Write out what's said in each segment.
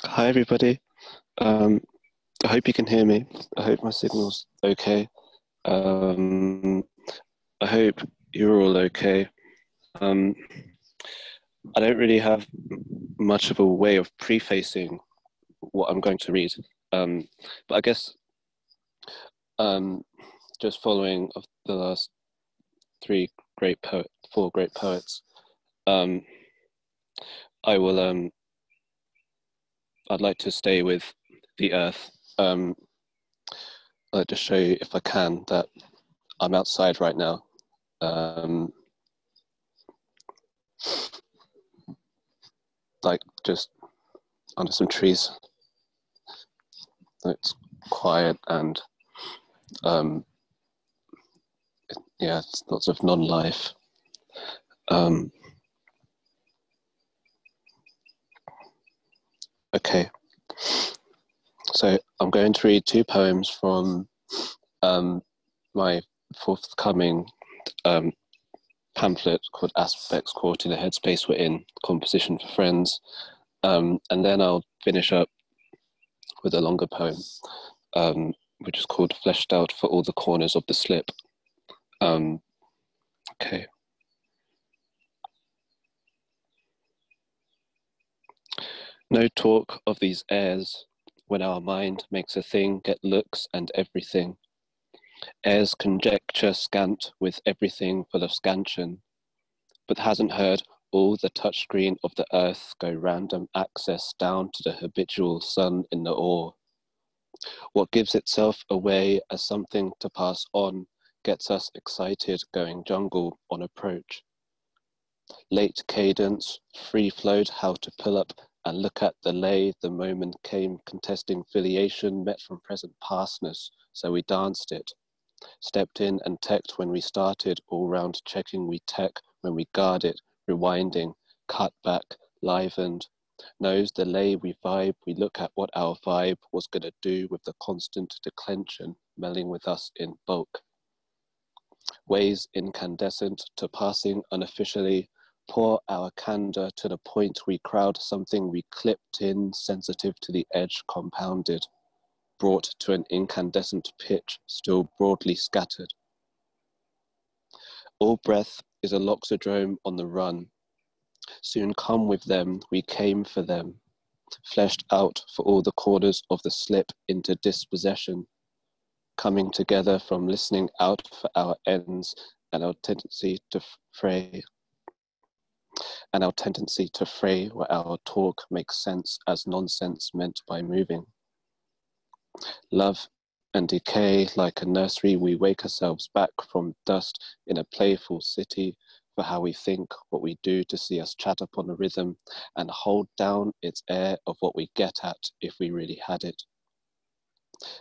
Hi everybody. Um, I hope you can hear me. I hope my signal's okay. Um, I hope you're all okay. Um, I don't really have much of a way of prefacing what I'm going to read, um, but I guess um, just following of the last four great poets, um, I will. I'd like to stay with the earth. I'd like to show you, if I can, that I'm outside right now. Like just under some trees. It's quiet and yeah, it's lots of non-life. Okay, so I'm going to read two poems from my forthcoming pamphlet called Aspects Caught in the Headspace We're In, Composition for Friends. And then I'll finish up with a longer poem, which is called Fleshed Out for All the Corners of the Slip. Okay. No talk of these airs, when our mind makes a thing get looks and everything. Airs conjecture scant with everything full of scansion, but hasn't heard all the touchscreen of the earth go random access down to the habitual sun in the ore. What gives itself away as something to pass on gets us excited going jungle on approach. Late cadence, free flowed how to pull up and look at the lay the moment came contesting filiation met from present pastness, so we danced it. Stepped in and teched when we started, all round checking we tech when we guard it, rewinding, cut back, livened. Knows the lay we vibe, we look at what our vibe was gonna do with the constant declension, melding with us in bulk. Ways incandescent to passing unofficially, pour our candor to the point we crowd something we clipped in, sensitive to the edge compounded, brought to an incandescent pitch, still broadly scattered. All breath is a loxodrome on the run. Soon come with them, we came for them, fleshed out for all the corners of the slip into dispossession, coming together from listening out for our ends and our tendency to fray. And our tendency to fray where our talk makes sense as nonsense meant by moving. Love and decay, like a nursery, we wake ourselves back from dust in a playful city for how we think, what we do to see us chat upon a rhythm and hold down its air of what we get at if we really had it.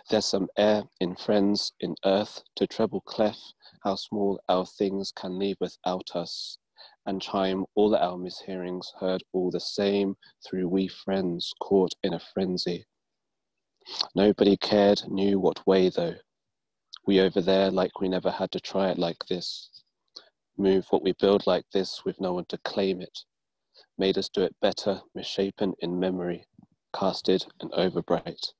There's some air in friends, in earth, to treble clef how small our things can leave without us, and chime all our mishearings heard all the same through we friends caught in a frenzy. Nobody cared, knew what way though. We over there like we never had to try it like this. Move what we build like this with no one to claim it. Made us do it better, misshapen in memory, casted and overbright.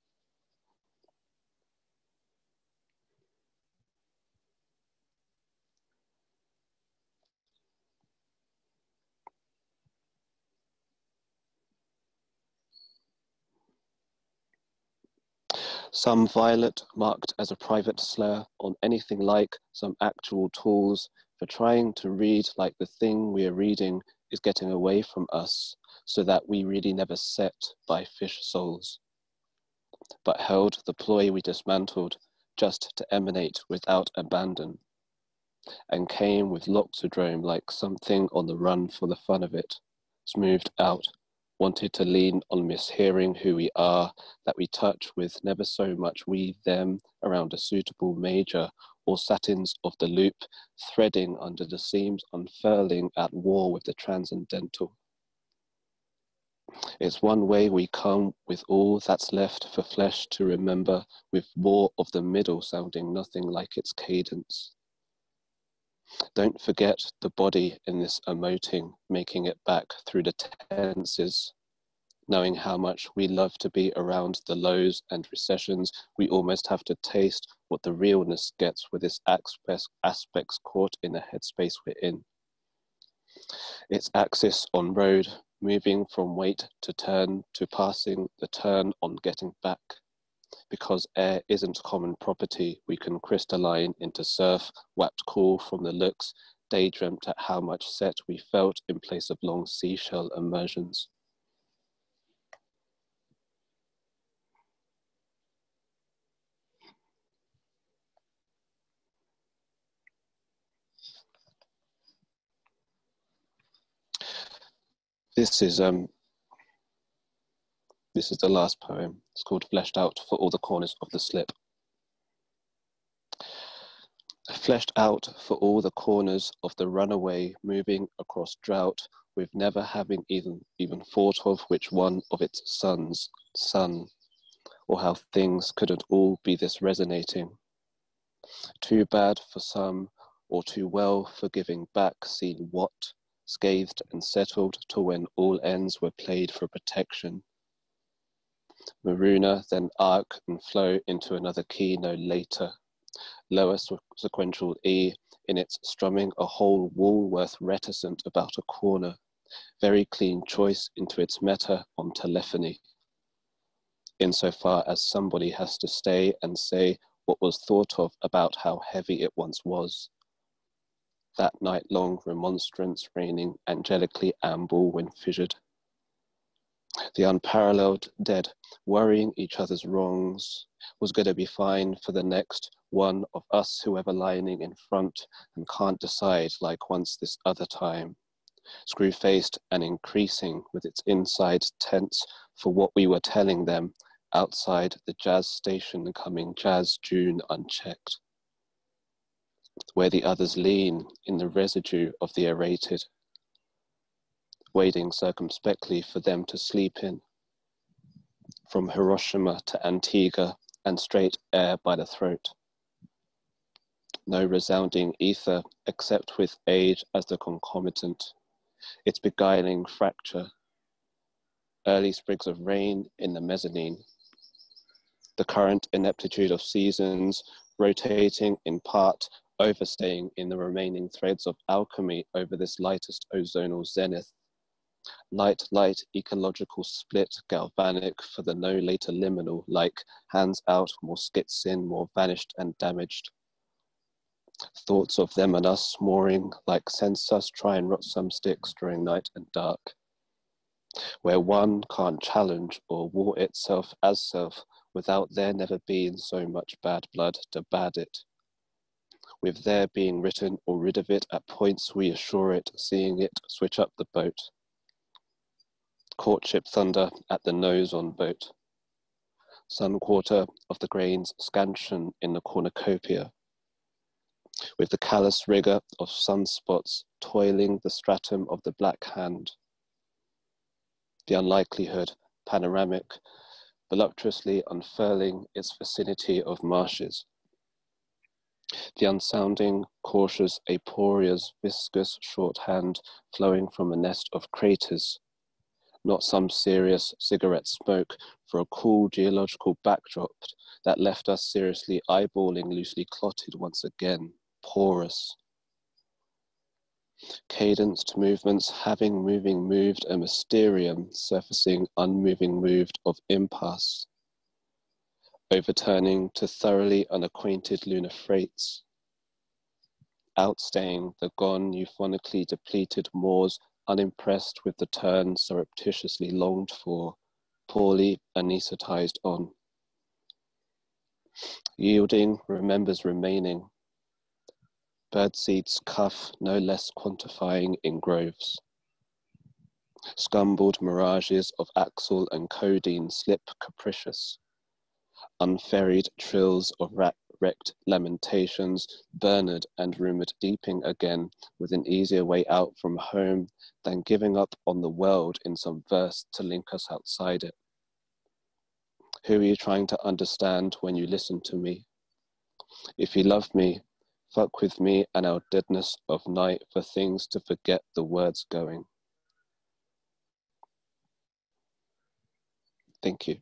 Some violet marked as a private slur on anything like some actual tools for trying to read like the thing we are reading is getting away from us so that we really never set by fish souls, but held the ploy we dismantled just to emanate without abandon, and came with loxodrome like something on the run for the fun of it, smoothed out, wanted to lean on mishearing who we are, that we touch with never so much we, them, around a suitable major, or satins of the loop, threading under the seams, unfurling at war with the transcendental. It's one way we come with all that's left for flesh to remember, with more of the middle sounding nothing like its cadence. Don't forget the body in this emoting, making it back through the tenses. knowing how much we love to be around the lows and recessions, we almost have to taste what the realness gets with its aspects caught in the headspace we're in. Its axis on road, moving from wait to turn to passing the turn on getting back. Because air isn't common property, we can crystalline into surf, whacked cool from the looks, daydreamt at how much set we felt in place of long seashell immersions. This is the last poem. It's called Fleshed Out for All the Corners of the Slip. Fleshed out for all the corners of the runaway, moving across drought, with never having even thought of which one of its sons, son, or how things couldn't all be this resonating. Too bad for some, or too well for giving back, seen what, scathed and settled to when all ends were played for protection. Marooner, then arc and flow into another key no later. Lower sequential E, in its strumming a whole Woolworth reticent about a corner, very clean choice into its meta on telephony. Insofar as somebody has to stay and say what was thought of about how heavy it once was. That night-long remonstrance raining angelically amble when fissured. The unparalleled dead, worrying each other's wrongs, was going to be fine for the next one of us, whoever lining in front and can't decide like once this other time. Screw-faced and increasing with its inside tense for what we were telling them outside the jazz station coming jazz June unchecked. Where the others lean in the residue of the aerated, waiting circumspectly for them to sleep in. From Hiroshima to Antigua and straight air by the throat. No resounding ether except with age as the concomitant, its beguiling fracture. Early sprigs of rain in the mezzanine. The current ineptitude of seasons rotating in part, overstaying in the remaining threads of alchemy over this lightest ozonal zenith. Light, ecological split, galvanic for the no later liminal, like hands out, more skits in, more vanished and damaged. Thoughts of them and us mooring, like sense us try and rot some sticks during night and dark. Where one can't challenge or war itself as self without there never being so much bad blood to bad it. With there being written or rid of it at points we assure it, seeing it switch up the boat. Courtship thunder at the nose on boat. Sun quarter of the grains scansion in the cornucopia. With the callous rigour of sunspots toiling the stratum of the black hand. The unlikelihood, panoramic, voluptuously unfurling its vicinity of marshes. The unsounding, cautious Aporia's viscous shorthand flowing from a nest of craters. Not some serious cigarette smoke for a cool geological backdrop that left us seriously eyeballing loosely clotted once again, porous. Cadenced movements having moving moved a mysterium, surfacing unmoving moved of impasse. Overturning to thoroughly unacquainted lunar freights. Outstaying the gone euphonically depleted moors unimpressed with the turn surreptitiously longed for, poorly anesthetized on. Yielding remembers remaining. Birdseed's cuff no less quantifying in groves. Scumbled mirages of axle and codeine slip capricious. Unferried trills of wrecked lamentations, Bernard and rumoured deeping again with an easier way out from home than giving up on the world in some verse to link us outside it. Who are you trying to understand when you listen to me? If you love me, fuck with me and our deadness of night for things to forget the words going. Thank you.